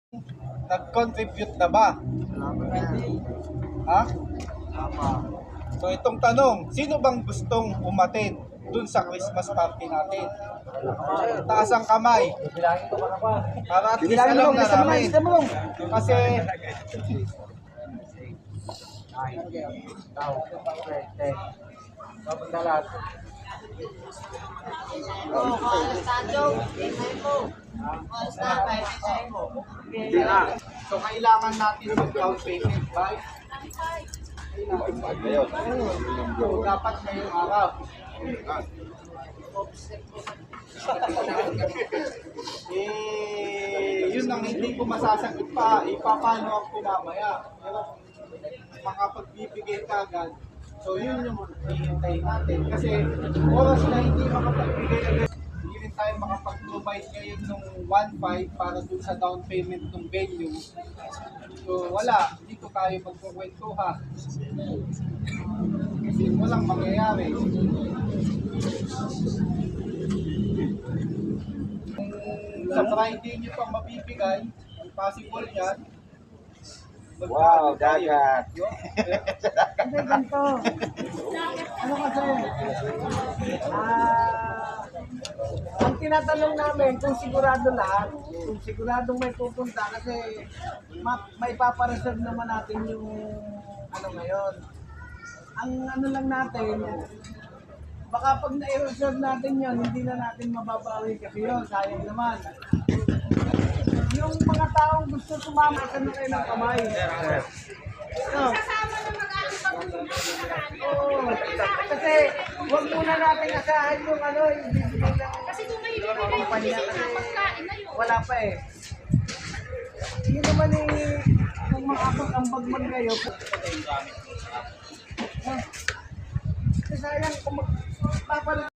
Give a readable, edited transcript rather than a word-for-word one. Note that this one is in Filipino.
nag-contribute na ba? Ha? So itong tanong, sino bang gustong umattend dun sa Christmas party natin? Taas ang kamay. Para at least alam na namin. Kasi so kailangan natin mag-down payment by so, dapat ngayong araw. Yun ang hindi ko masasagot pa. Ipapano ako mamaya. Pero makapagbibigay ka agad. So yun yung hihintayin natin. Kasi oras na hindi makapagbigay agad, hindi rin tayo makapag-provide ngayon ng 1.5 para dun sa down payment ng venue. So wala, dito tayo magkukwentuhan. Kasi walang mangyayari. Kung sa Friday nyo pang mabibigay, possible yan. Wow, dagat. Kasi ganito. Ano kasi? Ang tinatanong namin kung sigurado lahat, kung siguradong may pupunta kasi may papareserve naman natin yung ano ngayon. Ang ano lang natin, baka pag na-reserve natin yon hindi na natin mababawi kasi yun, sayang naman. Yung mga taong gusto sumama, sana kayo ng kamay. No. Oo. Kasi huwag muna natin asahan yung ano, yung bibigay lang. Kasi kung may kumpanya kasi pagkain na yun. Wala pa eh. Hindi naman eh, kung makapag-ambag man kayo. Kasi sayang kung magpapalit.